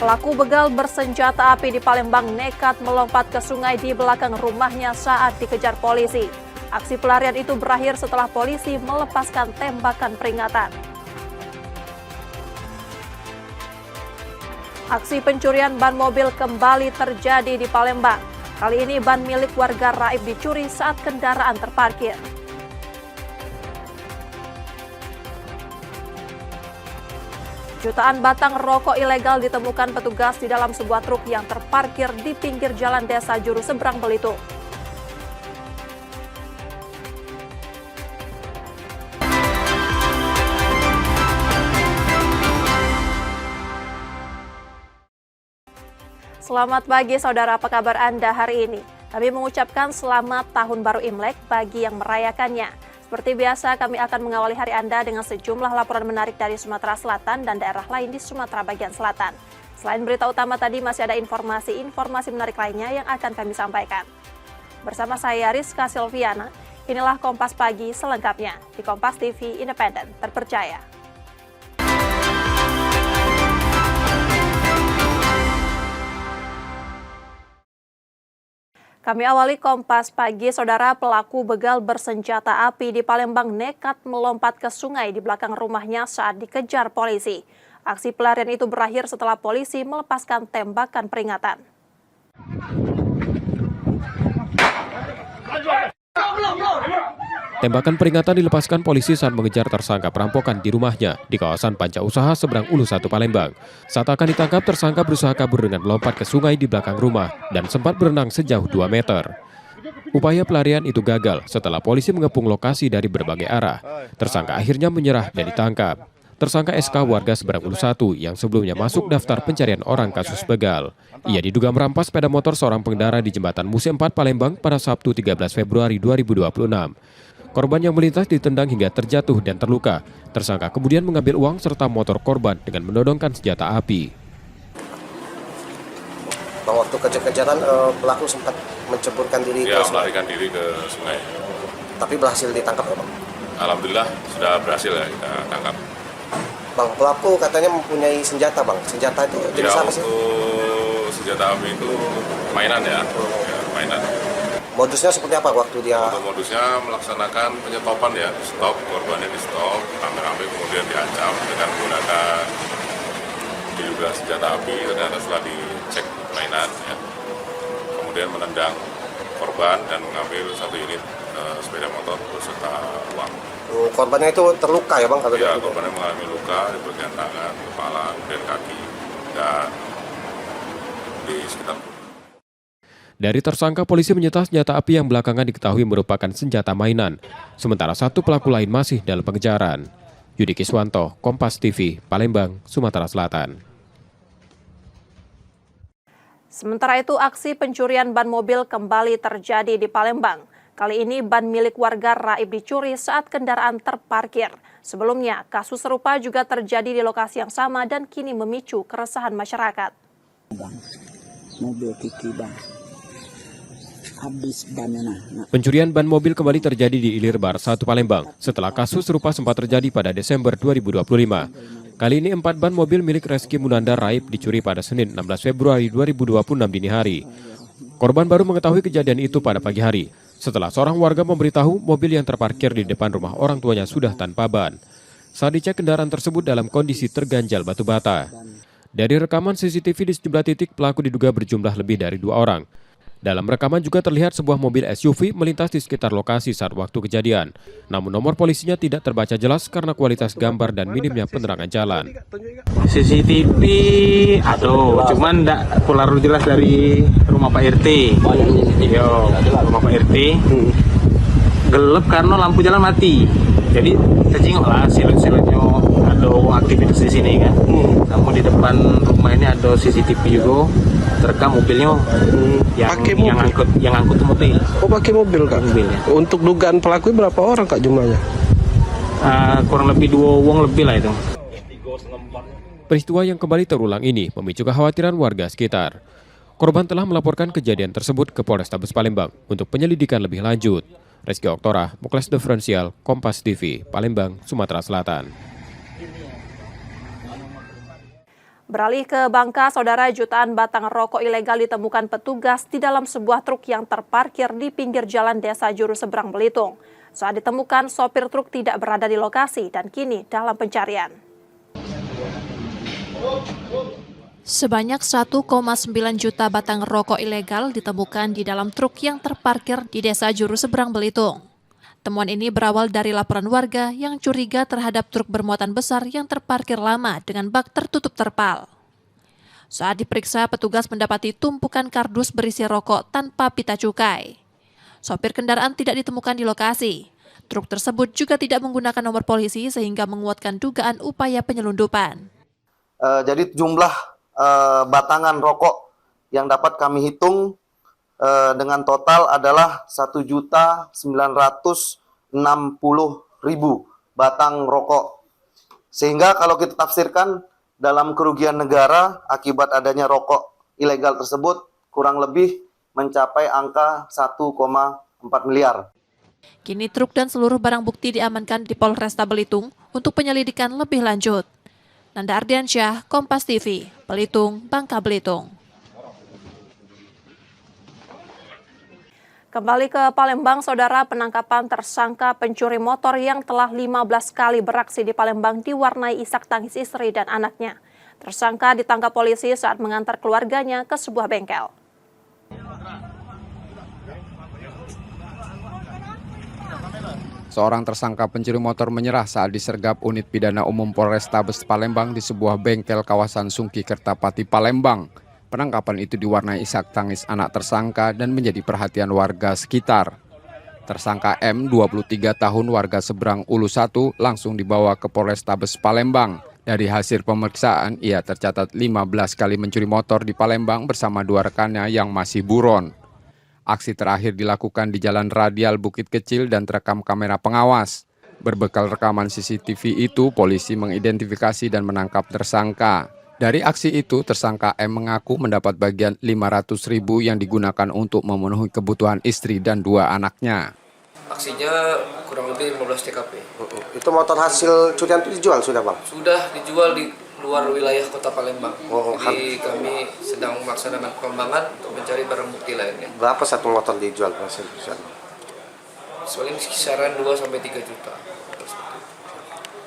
Pelaku begal bersenjata api di Palembang nekat melompat ke sungai di belakang rumahnya saat dikejar polisi. Aksi pelarian itu berakhir setelah polisi melepaskan tembakan peringatan. Aksi pencurian ban mobil kembali terjadi di Palembang. Kali ini ban milik warga Raib dicuri saat kendaraan terparkir. Jutaan batang rokok ilegal ditemukan petugas di dalam sebuah truk yang terparkir di pinggir jalan desa Juru Seberang Belitung. Selamat pagi saudara, apa kabar Anda hari ini? Kami mengucapkan selamat Tahun Baru Imlek bagi yang merayakannya. Seperti biasa, kami akan mengawali hari Anda dengan sejumlah laporan menarik dari Sumatera Selatan dan daerah lain di Sumatera bagian selatan. Selain berita utama tadi, masih ada informasi menarik lainnya yang akan kami sampaikan. Bersama saya Rizka Silviana, inilah Kompas Pagi selengkapnya di Kompas TV Independen, terpercaya. Kami awali Kompas Pagi, saudara. Pelaku begal bersenjata api di Palembang nekat melompat ke sungai di belakang rumahnya saat dikejar polisi. Aksi pelarian itu berakhir setelah polisi melepaskan tembakan peringatan. Tembakan peringatan dilepaskan polisi saat mengejar tersangka perampokan di rumahnya di kawasan Panca Usaha Seberang Ulu 1 Palembang. Saat akan ditangkap, tersangka berusaha kabur dengan melompat ke sungai di belakang rumah dan sempat berenang sejauh 2 meter. Upaya pelarian itu gagal setelah polisi mengepung lokasi dari berbagai arah. Tersangka akhirnya menyerah dan ditangkap. Tersangka SK warga Seberang Ulu 1 yang sebelumnya masuk daftar pencarian orang kasus begal. Ia diduga merampas sepeda motor seorang pengendara di Jembatan Musi 4 Palembang pada Sabtu 13 Februari 2026. Korban yang melintas ditendang hingga terjatuh dan terluka. Tersangka kemudian mengambil uang serta motor korban dengan menodongkan senjata api. Bang, waktu kejar-kejaran pelaku sempat menceburkan diri ke sungai. Melarikan diri ke sungai. Tapi berhasil ditangkap ya, Bang? Alhamdulillah sudah berhasil ya kita tangkap. Bang, pelaku katanya mempunyai senjata, Bang. Senjata itu jenis apa sih? Untuk senjata api itu mainan ya, mainan. Modusnya seperti apa waktu dia? Untuk modusnya melaksanakan penyetopan ya, stop, korbannya di stop, rame-rame kemudian diancam dengan menggunakan diduga senjata api. Ternyata setelah dicek mainan ya, kemudian menendang korban dan mengambil 1 unit sepeda motor beserta uang. Korbannya itu terluka ya, Bang? Ya, korbannya mengalami luka di bagian tangan, kepala, dan kaki, dan di sekitar. Dari tersangka, polisi menyita senjata api yang belakangan diketahui merupakan senjata mainan. Sementara 1 pelaku lain masih dalam pengejaran. Yudi Kiswanto, Kompas TV, Palembang, Sumatera Selatan. Sementara itu, aksi pencurian ban mobil kembali terjadi di Palembang. Kali ini ban milik warga Raib dicuri saat kendaraan terparkir. Sebelumnya, kasus serupa juga terjadi di lokasi yang sama dan kini memicu keresahan masyarakat. Mobil Kiki, Bang. Habis bannya. Pencurian ban mobil kembali terjadi di Ilir Bar 1 Palembang setelah kasus serupa sempat terjadi pada Desember 2025. Kali ini 4 ban mobil milik Reski Munanda Raib dicuri pada Senin 16 Februari 2026 dini hari. Korban baru mengetahui kejadian itu pada pagi hari setelah seorang warga memberitahu mobil yang terparkir di depan rumah orang tuanya sudah tanpa ban. Saat dicek, kendaraan tersebut dalam kondisi terganjal batu bata. Dari rekaman CCTV di sejumlah titik, pelaku diduga berjumlah lebih dari 2 orang. Dalam rekaman juga terlihat sebuah mobil SUV melintas di sekitar lokasi saat waktu kejadian. Namun nomor polisinya tidak terbaca jelas karena kualitas gambar dan minimnya penerangan jalan. CCTV aduh, cuman enggak keluar jelas dari rumah Pak RT. Yo, rumah Pak RT. Gelap karena lampu jalan mati. Jadi saya lah silet-siletnya ada aktivitas di sini kan. Namun di depan rumah ini ada CCTV juga terekam mobilnya yang angkut mobil. Oh, pakai mobil, Kak? Mobilnya. Untuk dugaan pelaku berapa orang, Kak, jumlahnya? Kurang lebih 2 wong lebih lah itu. Peristiwa yang kembali terulang ini memicu kekhawatiran warga sekitar. Korban telah melaporkan kejadian tersebut ke Polrestabes Palembang untuk penyelidikan lebih lanjut. Rizky Oktora, Muklas Diferensial, Kompas TV, Palembang, Sumatera Selatan. Beralih ke Bangka, saudara, jutaan batang rokok ilegal ditemukan petugas di dalam sebuah truk yang terparkir di pinggir jalan Desa Juru Seberang Belitung. Saat ditemukan, sopir truk tidak berada di lokasi dan kini dalam pencarian. Sebanyak 1,9 juta batang rokok ilegal ditemukan di dalam truk yang terparkir di Desa Juru Seberang Belitung. Temuan ini berawal dari laporan warga yang curiga terhadap truk bermuatan besar yang terparkir lama dengan bak tertutup terpal. Saat diperiksa, petugas mendapati tumpukan kardus berisi rokok tanpa pita cukai. Sopir kendaraan tidak ditemukan di lokasi. Truk tersebut juga tidak menggunakan nomor polisi sehingga menguatkan dugaan upaya penyelundupan. Jadi jumlah batangan rokok yang dapat kami hitung dengan total adalah 1.960.000 batang rokok. Sehingga kalau kita tafsirkan dalam kerugian negara akibat adanya rokok ilegal tersebut kurang lebih mencapai angka 1,4 miliar. Kini truk dan seluruh barang bukti diamankan di Polresta Belitung untuk penyelidikan lebih lanjut. Nanda Ardiansyah, Kompas TV, Belitung, Bangka Belitung. Kembali ke Palembang, saudara, penangkapan tersangka pencuri motor yang telah 15 kali beraksi di Palembang diwarnai isak tangis istri dan anaknya. Tersangka ditangkap polisi saat mengantar keluarganya ke sebuah bengkel. Seorang tersangka pencuri motor menyerah saat disergap unit pidana umum Polrestabes Palembang di sebuah bengkel kawasan Sungki Kertapati, Palembang. Penangkapan itu diwarnai isak tangis anak tersangka dan menjadi perhatian warga sekitar. Tersangka M, 23 tahun, warga Seberang Ulu 1, langsung dibawa ke Polrestabes Palembang. Dari hasil pemeriksaan, ia tercatat 15 kali mencuri motor di Palembang bersama 2 rekannya yang masih buron. Aksi terakhir dilakukan di Jalan Radial Bukit Kecil dan terekam kamera pengawas. Berbekal rekaman CCTV itu, polisi mengidentifikasi dan menangkap tersangka. Dari aksi itu, tersangka M mengaku mendapat bagian 500.000 yang digunakan untuk memenuhi kebutuhan istri dan 2 anaknya. Aksinya kurang lebih 15 TKP. Itu motor hasil curian itu dijual sudah, Bang? Sudah dijual di luar wilayah Kota Palembang. Jadi kami sedang melaksanakan pengembangan untuk mencari barang bukti lainnya. Berapa satu motor dijual hasil curian? Paling kisaran 2-3 juta.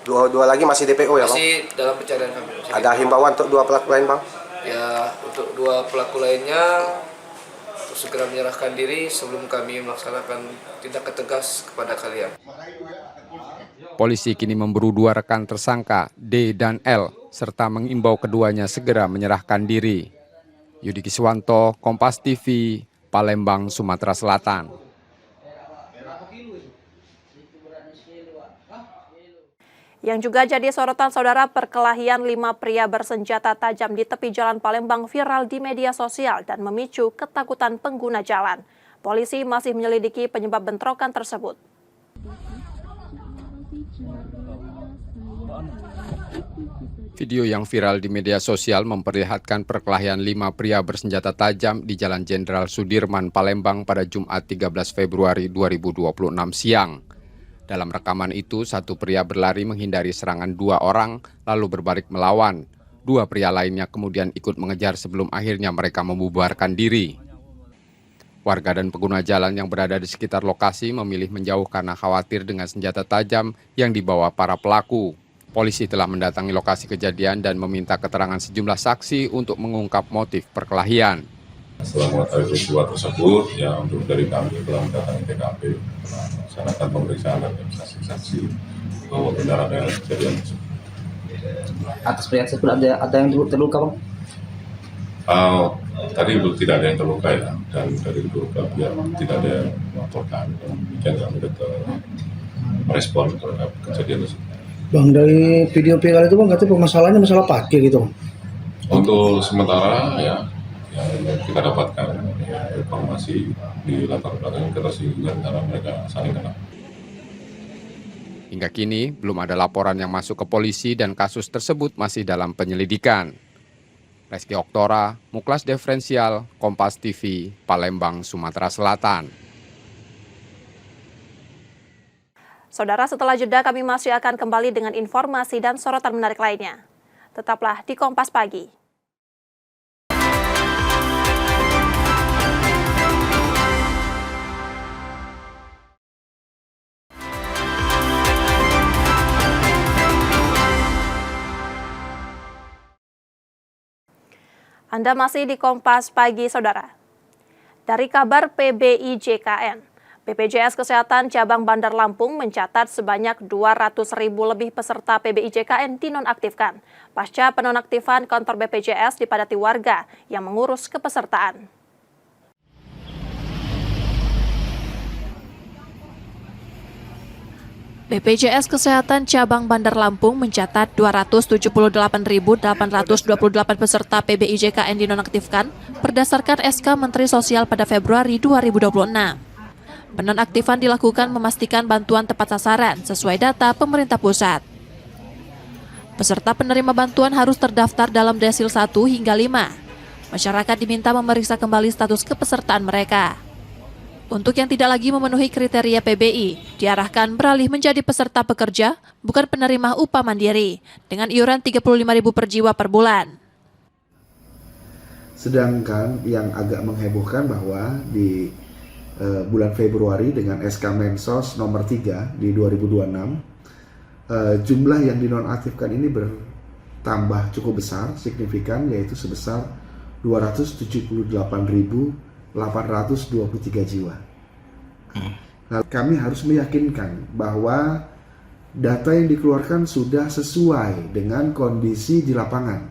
Dua lagi masih DPO ya, Bang? Masih dalam pencarian kami. Ada himbauan untuk 2 pelaku lain, Bang? Ya, untuk 2 pelaku lainnya untuk segera menyerahkan diri sebelum kami melaksanakan tindakan tegas kepada kalian. Polisi kini memburu 2 rekan tersangka, D dan L, serta mengimbau keduanya segera menyerahkan diri. Yudi Kiswanto, Kompas TV, Palembang, Sumatera Selatan. Yang juga jadi sorotan, saudara, perkelahian 5 pria bersenjata tajam di tepi jalan Palembang viral di media sosial dan memicu ketakutan pengguna jalan. Polisi masih menyelidiki penyebab bentrokan tersebut. Video yang viral di media sosial memperlihatkan perkelahian 5 pria bersenjata tajam di Jalan Jenderal Sudirman, Palembang pada Jumat 13 Februari 2026 siang. Dalam rekaman itu, 1 pria berlari menghindari serangan 2 orang, lalu berbalik melawan. 2 pria lainnya kemudian ikut mengejar sebelum akhirnya mereka membubarkan diri. Warga dan pengguna jalan yang berada di sekitar lokasi memilih menjauh karena khawatir dengan senjata tajam yang dibawa para pelaku. Polisi telah mendatangi lokasi kejadian dan meminta keterangan sejumlah saksi untuk mengungkap motif perkelahian. Setelah mengetahui peristiwa tersebut, ya untuk dari kami telah mendatangi TKP, melaksanakan pemeriksaan dan saksi-saksi bahwa benar ada kejadian tersebut. Atas pria tersebut ada yang terluka, Bang? Tadi tidak ada yang terluka ya, dan dari terluka pihak tidak ada yang melaporkan. Dan kami tetap merespon terhadap kejadian tersebut. Bang, dari video viral itu, Bang, katanya permasalahannya masalah parkir gitu. Untuk sementara ya, yang kita dapatkan informasi di latar belakang ketersinggungan antara mereka saling kenal. Hingga kini belum ada laporan yang masuk ke polisi dan kasus tersebut masih dalam penyelidikan. Reski Oktora, Muklas Diferensial, Kompas TV, Palembang, Sumatera Selatan. Saudara, setelah jeda kami masih akan kembali dengan informasi dan sorotan menarik lainnya. Tetaplah di Kompas Pagi. Anda masih di Kompas Pagi, Saudara. Dari kabar PBIJKN, BPJS Kesehatan Cabang Bandar Lampung mencatat sebanyak 200.000 lebih peserta PBIJKN dinonaktifkan pasca penonaktifan kantor BPJS dipadati warga yang mengurus kepesertaan. BPJS Kesehatan Cabang Bandar Lampung mencatat 278.828 peserta PBIJKN dinonaktifkan berdasarkan SK Menteri Sosial pada Februari 2026. Penonaktifan dilakukan memastikan bantuan tepat sasaran sesuai data pemerintah pusat. Peserta penerima bantuan harus terdaftar dalam desil 1 hingga 5. Masyarakat diminta memeriksa kembali status kepesertaan mereka. Untuk yang tidak lagi memenuhi kriteria PBI, diarahkan beralih menjadi peserta pekerja, bukan penerima upah mandiri, dengan iuran Rp35.000 per jiwa per bulan. Sedangkan yang agak menghebohkan bahwa di bulan Februari dengan SK Mensos nomor 3 di 2026, jumlah yang dinonaktifkan ini bertambah cukup besar, signifikan, yaitu sebesar 278.823 jiwa. Nah, kami harus meyakinkan bahwa data yang dikeluarkan sudah sesuai dengan kondisi di lapangan.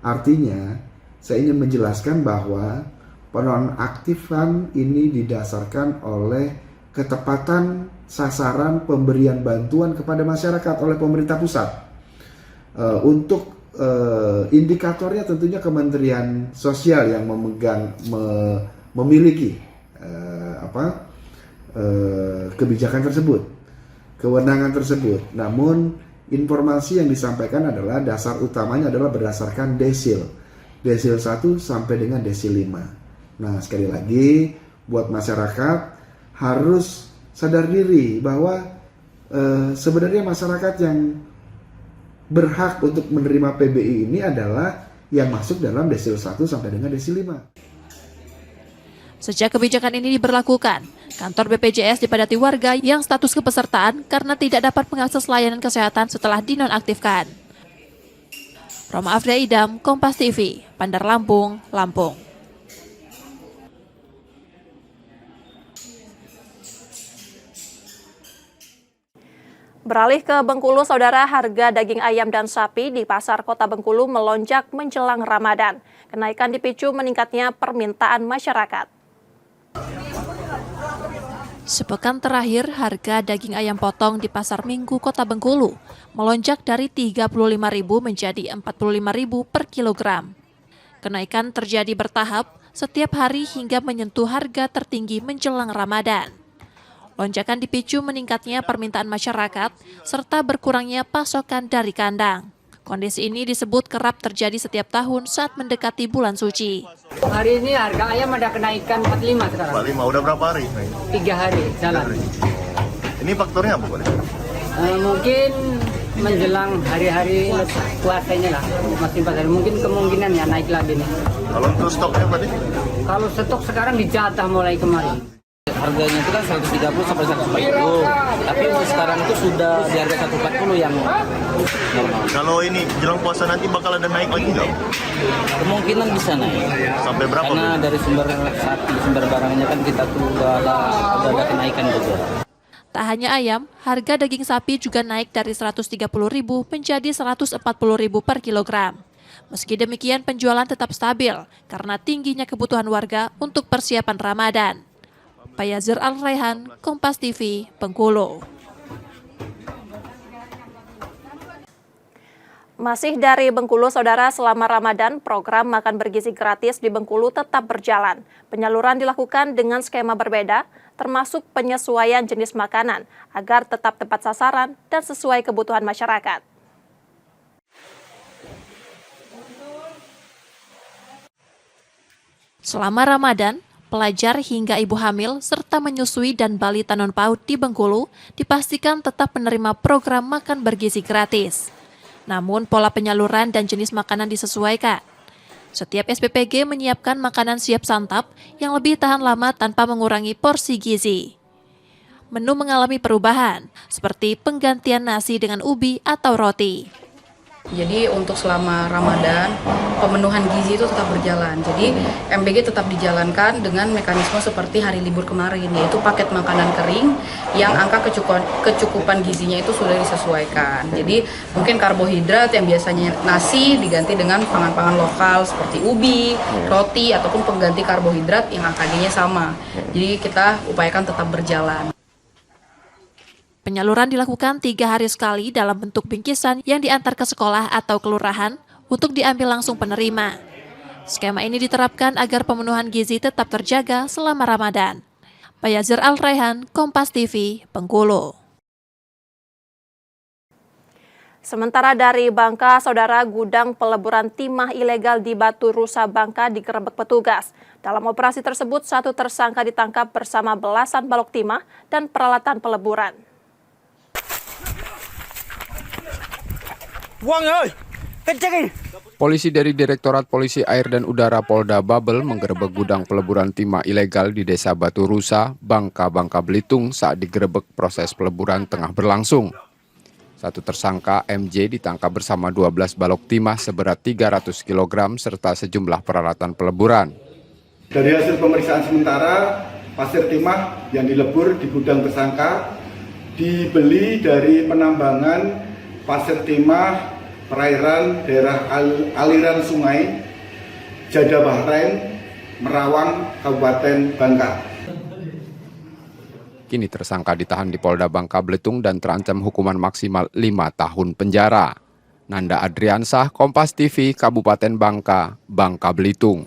Artinya, saya ingin menjelaskan bahwa penonaktifan ini didasarkan oleh ketepatan sasaran pemberian bantuan kepada masyarakat oleh pemerintah pusat. Untuk indikatornya tentunya Kementerian Sosial yang memiliki kebijakan tersebut, kewenangan tersebut. Namun informasi yang disampaikan adalah dasar utamanya adalah berdasarkan desil 1 sampai dengan desil 5. Nah, sekali lagi buat masyarakat harus sadar diri bahwa sebenarnya masyarakat yang berhak untuk menerima PBI ini adalah yang masuk dalam desil 1 sampai dengan desil 5. Sejak kebijakan ini diberlakukan, kantor BPJS dipadati warga yang status kepesertaan karena tidak dapat mengakses layanan kesehatan setelah dinonaktifkan. Roma Afria Idam, Kompas TV, Bandar Lampung, Lampung. Beralih ke Bengkulu, Saudara, harga daging ayam dan sapi di pasar kota Bengkulu melonjak menjelang Ramadan. Kenaikan dipicu meningkatnya permintaan masyarakat. Sepekan terakhir, harga daging ayam potong di Pasar Minggu Kota Bengkulu melonjak dari Rp35.000 menjadi Rp45.000 per kilogram. Kenaikan terjadi bertahap setiap hari hingga menyentuh harga tertinggi menjelang Ramadan. Lonjakan dipicu meningkatnya permintaan masyarakat serta berkurangnya pasokan dari kandang. Kondisi ini disebut kerap terjadi setiap tahun saat mendekati bulan suci. Hari ini harga ayam ada kenaikan 45 sekarang. 45, udah berapa hari? 3 hari jalan. Ini faktornya apa? Mungkin menjelang hari-hari puasanya lah, masih 4 hari. Mungkin kemungkinan ya naik lagi nih. Kalau untuk stoknya berarti? Kalau stok sekarang dijatah mulai kemarin. Harganya itu kan 130 sampai 140. Tapi untuk sekarang itu sudah di harga 140 yang normal. Kalau ini jelang puasa nanti bakal ada naik lagi nggak? Kemungkinan bisa naik. Sampai berapa? Karena dari sumber sapi, sumber barangnya kan kita tuh ada kenaikan juga. Tak hanya ayam, harga daging sapi juga naik dari Rp130.000 menjadi Rp140.000 per kilogram. Meski demikian, penjualan tetap stabil karena tingginya kebutuhan warga untuk persiapan Ramadan. Payazir Al-Raihan, Kompas TV, Bengkulu. Masih dari Bengkulu, Saudara, selama Ramadan, program makan bergizi gratis di Bengkulu tetap berjalan. Penyaluran dilakukan dengan skema berbeda, termasuk penyesuaian jenis makanan, agar tetap tepat sasaran dan sesuai kebutuhan masyarakat. Selama Ramadan, pelajar hingga ibu hamil serta menyusui dan balita non-PAUD di Bengkulu dipastikan tetap menerima program makan bergizi gratis. namun pola penyaluran dan jenis makanan disesuaikan. Setiap SPPG menyiapkan makanan siap santap yang lebih tahan lama tanpa mengurangi porsi gizi. Menu mengalami perubahan, seperti penggantian nasi dengan ubi atau roti. Jadi untuk selama Ramadan, pemenuhan gizi itu tetap berjalan. Jadi MBG tetap dijalankan dengan mekanisme seperti hari libur kemarin, yaitu paket makanan kering yang angka kecukupan gizinya itu sudah disesuaikan. Jadi mungkin karbohidrat yang biasanya nasi diganti dengan pangan-pangan lokal seperti ubi, roti, ataupun pengganti karbohidrat yang angka-nya sama. Jadi kita upayakan tetap berjalan. Penyaluran dilakukan 3 hari sekali dalam bentuk bingkisan yang diantar ke sekolah atau kelurahan untuk diambil langsung penerima. Skema ini diterapkan agar pemenuhan gizi tetap terjaga selama Ramadan. Bayazir Al-Raihan, Kompas TV, Bengkulu. Sementara dari Bangka, saudara, gudang peleburan timah ilegal di Batu Rusa Bangka digerebek petugas. Dalam operasi tersebut, 1 tersangka ditangkap bersama belasan balok timah dan peralatan peleburan. Polisi dari Direktorat Polisi Air dan Udara Polda Babel menggerebek gudang peleburan timah ilegal di Desa Batu Rusa, Bangka Belitung saat digerebek proses peleburan tengah berlangsung. 1 tersangka MJ ditangkap bersama 12 balok timah seberat 300 kg serta sejumlah peralatan peleburan. Dari hasil pemeriksaan sementara, pasir timah yang dilebur di gudang tersangka dibeli dari penambangan pasir timah perairan daerah aliran sungai Jada Bahrain, Merawang, Kabupaten Bangka. Kini tersangka ditahan di Polda Bangka Belitung dan terancam hukuman maksimal 5 tahun penjara. Nanda Adriansah, Kompas TV, Kabupaten Bangka, Bangka Belitung.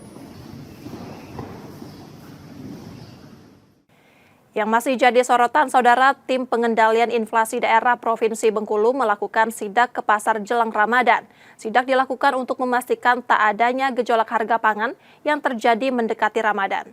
Yang masih jadi sorotan, saudara, tim pengendalian inflasi daerah Provinsi Bengkulu melakukan sidak ke pasar jelang Ramadan. Sidak dilakukan untuk memastikan tak adanya gejolak harga pangan yang terjadi mendekati Ramadan.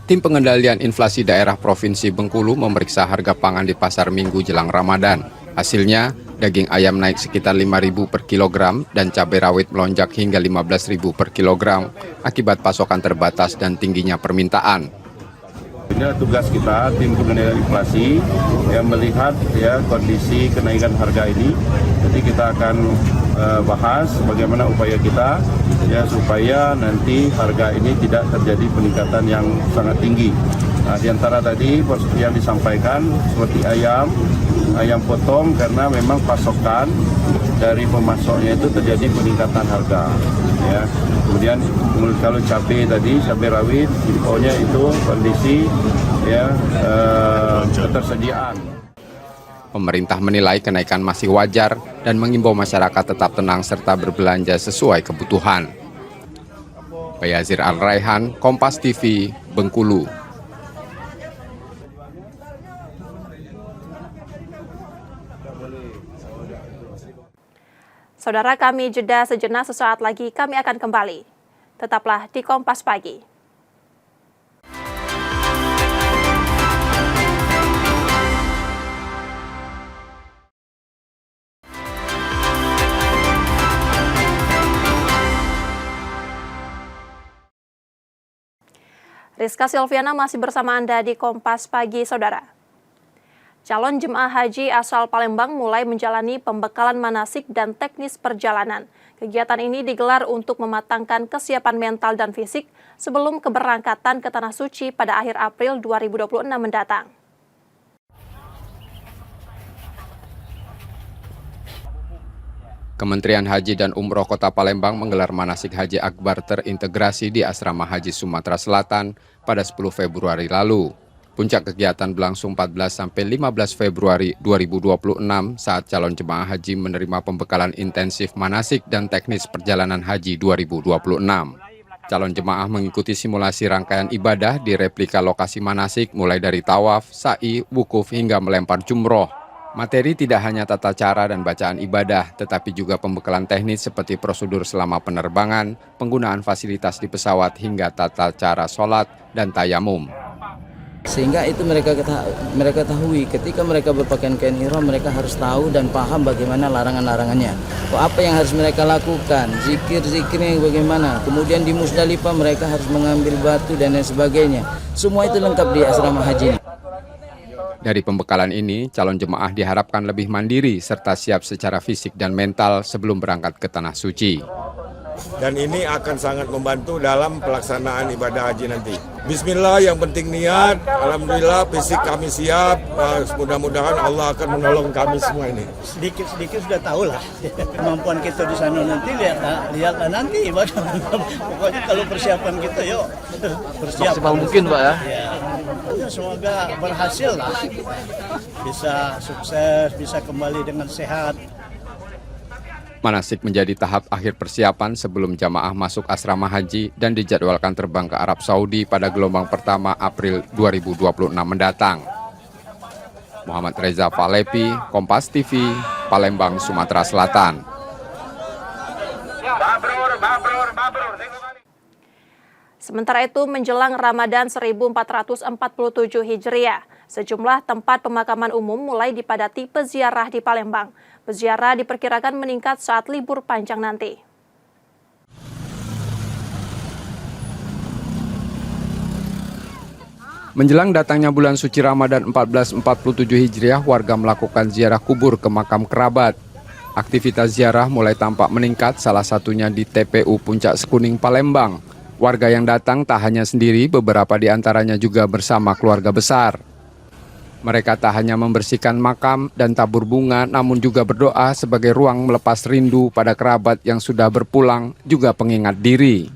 Tim pengendalian inflasi daerah Provinsi Bengkulu memeriksa harga pangan di pasar Minggu jelang Ramadan. Hasilnya, daging ayam naik sekitar 5.000 per kilogram dan cabai rawit melonjak hingga 15.000 per kilogram akibat pasokan terbatas dan tingginya permintaan. Ini tugas kita, tim pengendalian inflasi, yang melihat kondisi kenaikan harga ini. Jadi kita akan bahas bagaimana upaya kita supaya nanti harga ini tidak terjadi peningkatan yang sangat tinggi. Nah, di antara tadi yang disampaikan seperti ayam potong karena memang pasokan dari pemasoknya itu terjadi peningkatan harga. Ya. Kemudian kalau cabai tadi, cabai rawit, infonya itu kondisi ketersediaan. Pemerintah menilai kenaikan masih wajar dan mengimbau masyarakat tetap tenang serta berbelanja sesuai kebutuhan. Bayazir Al-Raihan, Kompas TV, Bengkulu. Saudara, kami jeda sejenak, sesaat lagi kami akan kembali. Tetaplah di Kompas Pagi. Rizka Silviana masih bersama Anda di Kompas Pagi, saudara. Calon jemaah haji asal Palembang mulai menjalani pembekalan manasik dan teknis perjalanan. Kegiatan ini digelar untuk mematangkan kesiapan mental dan fisik sebelum keberangkatan ke Tanah Suci pada akhir April 2026 mendatang. Kementerian Haji dan Umroh Kota Palembang menggelar manasik haji akbar terintegrasi di Asrama Haji Sumatera Selatan pada 10 Februari lalu. Puncak kegiatan berlangsung 14-15 Februari 2026 saat calon jemaah haji menerima pembekalan intensif manasik dan teknis perjalanan haji 2026. Calon jemaah mengikuti simulasi rangkaian ibadah di replika lokasi manasik mulai dari tawaf, sa'i, wukuf hingga melempar jumroh. Materi tidak hanya tata cara dan bacaan ibadah, tetapi juga pembekalan teknis seperti prosedur selama penerbangan, penggunaan fasilitas di pesawat hingga tata cara sholat dan tayamum. Sehingga itu mereka ketahui ketika mereka berpakaian kain ihram, mereka harus tahu dan paham bagaimana larangan-larangannya. Apa yang harus mereka lakukan, zikir-zikirnya bagaimana. Kemudian di Musdalifah mereka harus mengambil batu dan lain sebagainya. Semua itu lengkap di asrama haji. Dari pembekalan ini, calon jemaah diharapkan lebih mandiri serta siap secara fisik dan mental sebelum berangkat ke Tanah Suci. Dan ini akan sangat membantu dalam pelaksanaan ibadah haji nanti. Bismillah, yang penting niat. Alhamdulillah fisik kami siap. Mudah-mudahan Allah akan menolong kami semua ini. Sedikit sudah tahu lah kemampuan kita di sana nanti, lihatlah nanti. Pokoknya kalau persiapan kita yuk persiapan Maksimal mungkin Pak ya. Ya, semoga berhasil lah, bisa sukses, bisa kembali dengan sehat. Manasik menjadi tahap akhir persiapan sebelum jamaah masuk asrama haji dan dijadwalkan terbang ke Arab Saudi pada gelombang pertama April 2026 mendatang. Muhammad Reza Falepi, Kompas TV, Palembang, Sumatera Selatan. Sementara itu, menjelang Ramadan 1447 Hijriah, sejumlah tempat pemakaman umum mulai dipadati peziarah di Palembang. Peziarah diperkirakan meningkat saat libur panjang nanti. Menjelang datangnya bulan suci Ramadan 1447 Hijriah, warga melakukan ziarah kubur ke makam kerabat. Aktivitas ziarah mulai tampak meningkat, salah satunya di TPU Puncak Sekuning, Palembang. Warga yang datang tak hanya sendiri, beberapa di antaranya juga bersama keluarga besar. Mereka tak hanya membersihkan makam dan tabur bunga, namun juga berdoa sebagai ruang melepas rindu pada kerabat yang sudah berpulang, juga pengingat diri.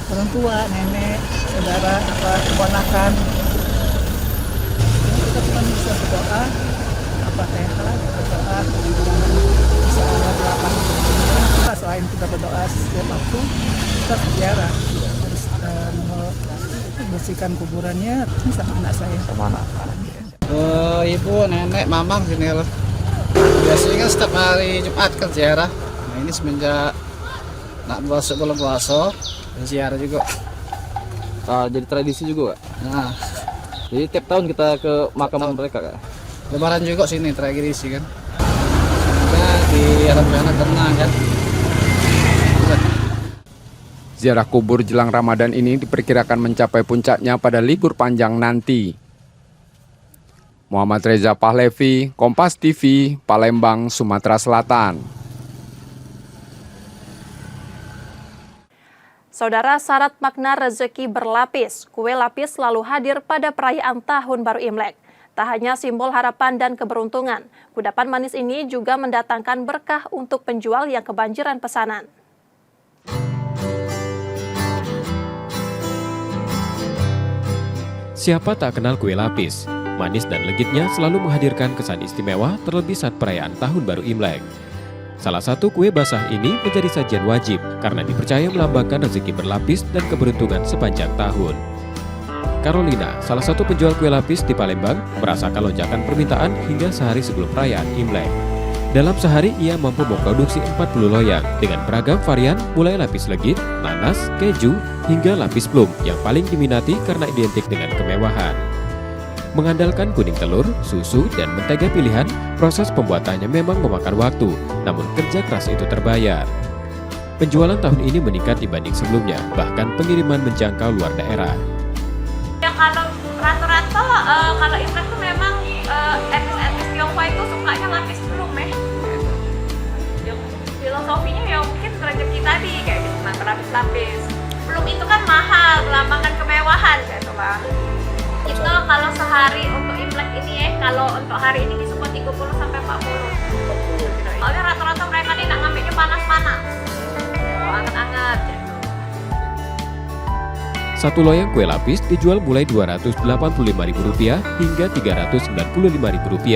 Orang tua, nenek, saudara, keponakan, kita cuma bisa berdoa, sehat, berdoa, bisa berapa. Selain kita berdoa setiap waktu, kita ziarah, harus bersihkan kuburannya sama anak saya. Sama anak. Ibu, nenek, mamang sini loh. Biasanya setiap hari Jumat kan ziarah. Nah ini semenjak nak puasa belum puasa, ziarah juga. Jadi tradisi juga Kak? Nah, jadi tiap tahun kita ke makam mereka Kak? Lebaran juga sini tradisi kan. Nah, di anak-anak tenang kan. Ziarah kubur jelang Ramadan ini diperkirakan mencapai puncaknya pada libur panjang nanti. Muhammad Reza Falepi, Kompas TV, Palembang, Sumatera Selatan. Saudara, syarat makna rezeki berlapis, kue lapis selalu hadir pada perayaan Tahun Baru Imlek. Tak hanya simbol harapan dan keberuntungan, kudapan manis ini juga mendatangkan berkah untuk penjual yang kebanjiran pesanan. Siapa tak kenal kue lapis? Manis dan legitnya selalu menghadirkan kesan istimewa, terlebih saat perayaan Tahun Baru Imlek. Salah satu kue basah ini menjadi sajian wajib karena dipercaya melambangkan rezeki berlapis dan keberuntungan sepanjang tahun. Carolina, salah satu penjual kue lapis di Palembang, merasakan lonjakan permintaan hingga sehari sebelum perayaan Imlek. Dalam sehari, ia mampu memproduksi 40 loyang dengan beragam varian mulai lapis legit, nanas, keju, hingga lapis plum yang paling diminati karena identik dengan kemewahan. Mengandalkan kuning telur, susu, dan mentega pilihan, proses pembuatannya memang memakan waktu, namun kerja keras itu terbayar. Penjualan tahun ini meningkat dibanding sebelumnya, bahkan pengiriman menjangkau luar daerah. Ya kalau rata-rata kalau Imlek tuh memang etnis Tionghoa itu sukanya lapis belum filosofinya ya mungkin rezeki tadi kayak gitu, nah lapis-lapis belum itu kan mahal, melambangkan kemewahan gitu lah. Itu kalau sehari untuk Imlek ini kalau untuk hari ini disupport 30 sampai 40. Soalnya rata-rata mereka nih nak ngambilnya panas-panas, anget-anget gitu. Satu loyang kue lapis dijual mulai Rp285.000 hingga Rp395.000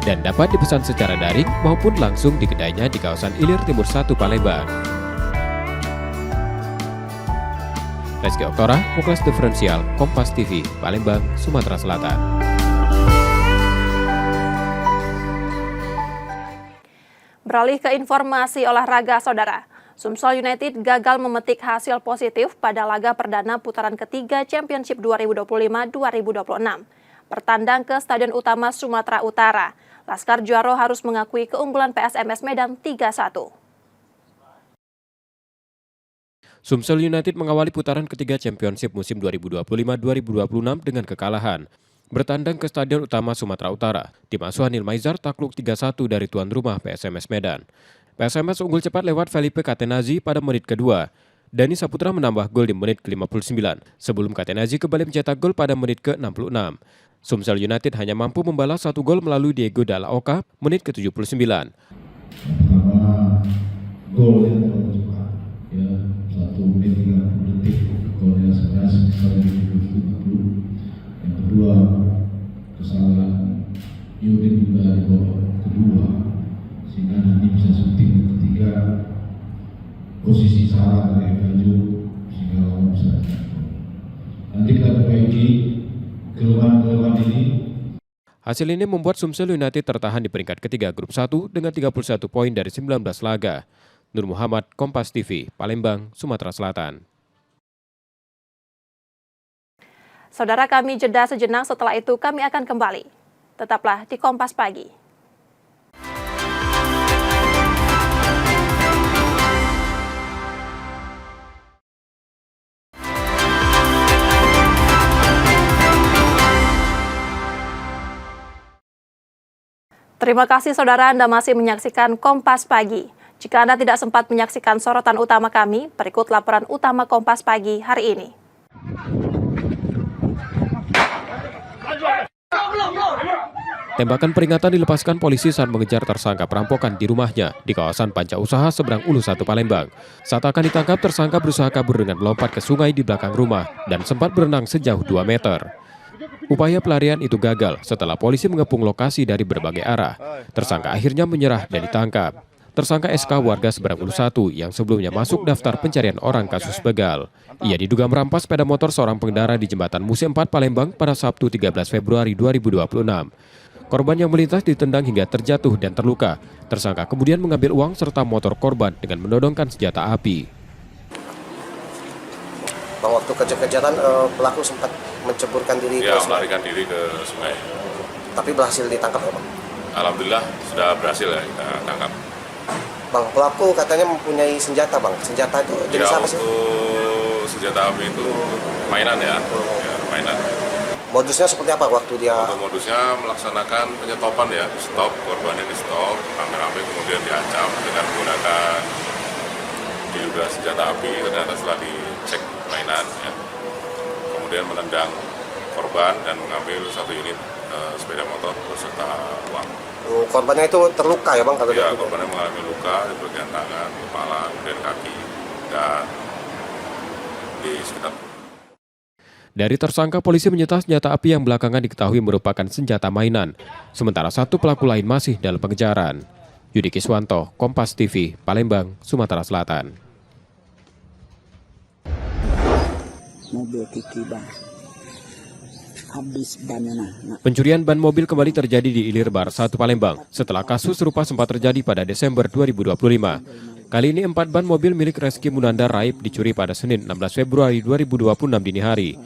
dan dapat dipesan secara daring maupun langsung di kedainya di kawasan Ilir Timur 1 Palembang. Reski Oktora, Muklas Diferensial, Kompas TV, Palembang, Sumatera Selatan. Beralih ke informasi olahraga, Saudara. Sumsel United gagal memetik hasil positif pada laga perdana putaran ketiga Championship 2025-2026. Bertandang ke Stadion Utama Sumatera Utara, Laskar Juaro harus mengakui keunggulan PSMS Medan 3-1. Sumsel United mengawali putaran ketiga Championship musim 2025-2026 dengan kekalahan. Bertandang ke Stadion Utama Sumatera Utara, tim asuhan Nilmaizar takluk 3-1 dari tuan rumah PSMS Medan. PSMS unggul cepat lewat Felipe Catenazzi pada menit kedua. Dani Saputra menambah gol di menit ke-59, sebelum Catenazzi kembali mencetak gol pada menit ke-66. Sumsel United hanya mampu membalas satu gol melalui Diego Dalla Oca menit ke-79. Gol yang terlalu cepat, ya 1 menit 30 detik, golnya sebenarnya sekitar 50. Yang kedua, kesalahan unit juga di babak kedua, sehingga nanti bisa syuting. Ketiga, posisi salah dari Faju sehingga lawan bisa jatuh. Nanti kita perbaiki kelemahan-kelemahan ini. Hasil ini membuat Sumsel United tertahan di peringkat ketiga grup 1 dengan 31 poin dari 19 laga. Nur Muhammad, Kompas TV, Palembang, Sumatera Selatan. Saudara, kami jeda sejenak, setelah itu kami akan kembali. Tetaplah di Kompas Pagi. Terima kasih saudara, Anda masih menyaksikan Kompas Pagi. Jika Anda tidak sempat menyaksikan sorotan utama kami, berikut laporan utama Kompas Pagi hari ini. Tembakan peringatan dilepaskan polisi saat mengejar tersangka perampokan di rumahnya di kawasan Panca Usaha seberang Ulu 1 Palembang. Saat akan ditangkap, tersangka berusaha kabur dengan melompat ke sungai di belakang rumah dan sempat berenang sejauh 2 meter. Upaya pelarian itu gagal setelah polisi mengepung lokasi dari berbagai arah. Tersangka akhirnya menyerah dan ditangkap. Tersangka SK warga seberang Ulu 1 yang sebelumnya masuk daftar pencarian orang kasus begal. Ia diduga merampas sepeda motor seorang pengendara di Jembatan Musi 4 Palembang pada Sabtu 13 Februari 2026. Korban yang melintas ditendang hingga terjatuh dan terluka. Tersangka kemudian mengambil uang serta motor korban dengan menodongkan senjata api. Bang, waktu kejadian pelaku sempat menceburkan diri ke sungai. Melarikan diri ke sungai. Tapi berhasil ditangkap ya, Bang? Alhamdulillah sudah berhasil ya kita tangkap. Bang, pelaku katanya mempunyai senjata, Bang. Senjata itu jenis apa sih? Untuk senjata api itu mainan ya, mainan. Modusnya seperti apa waktu dia? Untuk modusnya melaksanakan penyetopan ya, stop, korbannya di stop, rame-rame kemudian diancam dengan menggunakan diduga senjata api. Ternyata setelah dicek mainan ya, kemudian menendang korban dan mengambil 1 unit sepeda motor beserta uang. Korbannya itu terluka ya, Bang? Ya, korbannya mengalami luka di bagian tangan, kepala, kemudian kaki, dan di sekitar. Dari tersangka, polisi menyita senjata api yang belakangan diketahui merupakan senjata mainan. Sementara 1 pelaku lain masih dalam pengejaran. Yudi Kiswanto, Kompas TV, Palembang, Sumatera Selatan. Mobil Kiki, Bang. Habis bannya. Pencurian ban mobil kembali terjadi di Ilir Bar 1 Palembang setelah kasus serupa sempat terjadi pada Desember 2025. Kali ini 4 ban mobil milik Reski Munanda Raib dicuri pada Senin 16 Februari 2026 dini hari.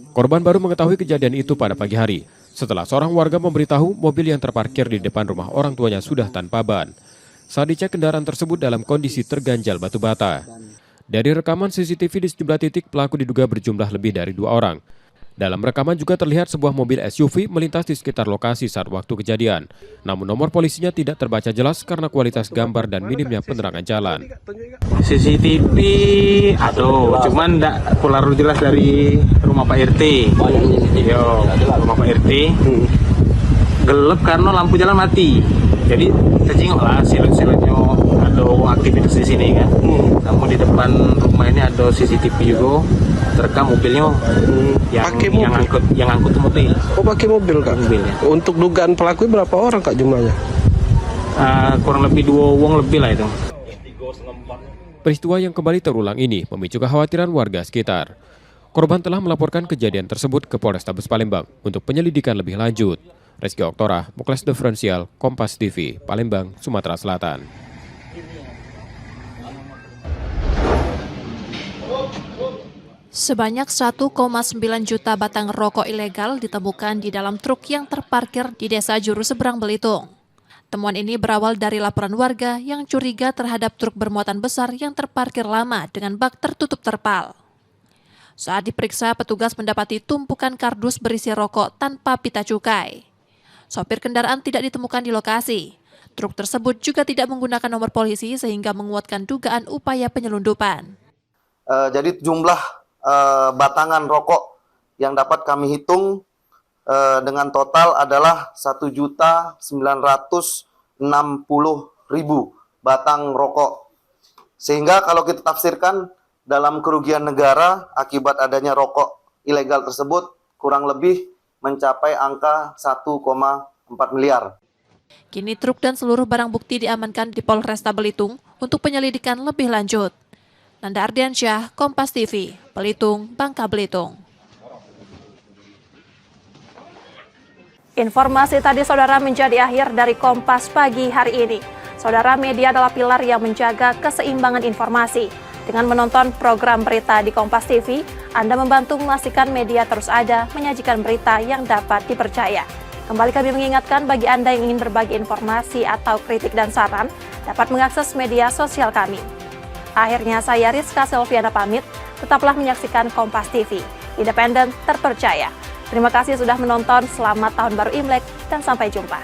Korban baru mengetahui kejadian itu pada pagi hari setelah seorang warga memberitahu mobil yang terparkir di depan rumah orang tuanya sudah tanpa ban. Saat dicek, kendaraan tersebut dalam kondisi terganjal batu bata. Dari rekaman CCTV di sejumlah titik, pelaku diduga berjumlah lebih dari 2 orang. Dalam rekaman juga terlihat sebuah mobil SUV melintas di sekitar lokasi saat waktu kejadian. Namun nomor polisinya tidak terbaca jelas karena kualitas gambar dan minimnya penerangan jalan. CCTV, cuman tidak keluar jelas dari rumah Pak RT. Rumah Pak RT gelap karena lampu jalan mati. Jadi terjengok lah silut-silutnya ada aktivitas di sini kan. Namun di depan rumah ini ada CCTV juga terekam mobilnya yang angkut mobil. Oh, pakai mobil, Kak? Mobilnya. Untuk dugaan pelaku berapa orang, Kak, jumlahnya? Kurang lebih 2 wong lebih lah itu. Peristiwa yang kembali terulang ini memicu kekhawatiran warga sekitar. Korban telah melaporkan kejadian tersebut ke Polrestabes Palembang untuk penyelidikan lebih lanjut. Reski Oktora, Muklas Diferensial, Kompas TV, Palembang, Sumatera Selatan. Sebanyak 1,9 juta batang rokok ilegal ditemukan di dalam truk yang terparkir di Desa Juru Seberang, Belitung. Temuan ini berawal dari laporan warga yang curiga terhadap truk bermuatan besar yang terparkir lama dengan bak tertutup terpal. Saat diperiksa, petugas mendapati tumpukan kardus berisi rokok tanpa pita cukai. Sopir kendaraan tidak ditemukan di lokasi. Truk tersebut juga tidak menggunakan nomor polisi sehingga menguatkan dugaan upaya penyelundupan. Jadi jumlah batangan rokok yang dapat kami hitung dengan total adalah 1.960.000 batang rokok. Sehingga kalau kita tafsirkan dalam kerugian negara akibat adanya rokok ilegal tersebut kurang lebih mencapai angka 1,4 miliar. Kini truk dan seluruh barang bukti diamankan di Polresta Belitung untuk penyelidikan lebih lanjut. Nanda Ardiansyah, Kompas TV, Belitung, Bangka Belitung. Informasi tadi saudara menjadi akhir dari Kompas pagi hari ini. Saudara, media adalah pilar yang menjaga keseimbangan informasi. Dengan menonton program berita di Kompas TV, Anda membantu memastikan media terus ada menyajikan berita yang dapat dipercaya. Kembali kami mengingatkan bagi Anda yang ingin berbagi informasi atau kritik dan saran, dapat mengakses media sosial kami. Akhirnya saya Rizka Selviana pamit, tetaplah menyaksikan Kompas TV, independen terpercaya. Terima kasih sudah menonton, selamat Tahun Baru Imlek, dan sampai jumpa.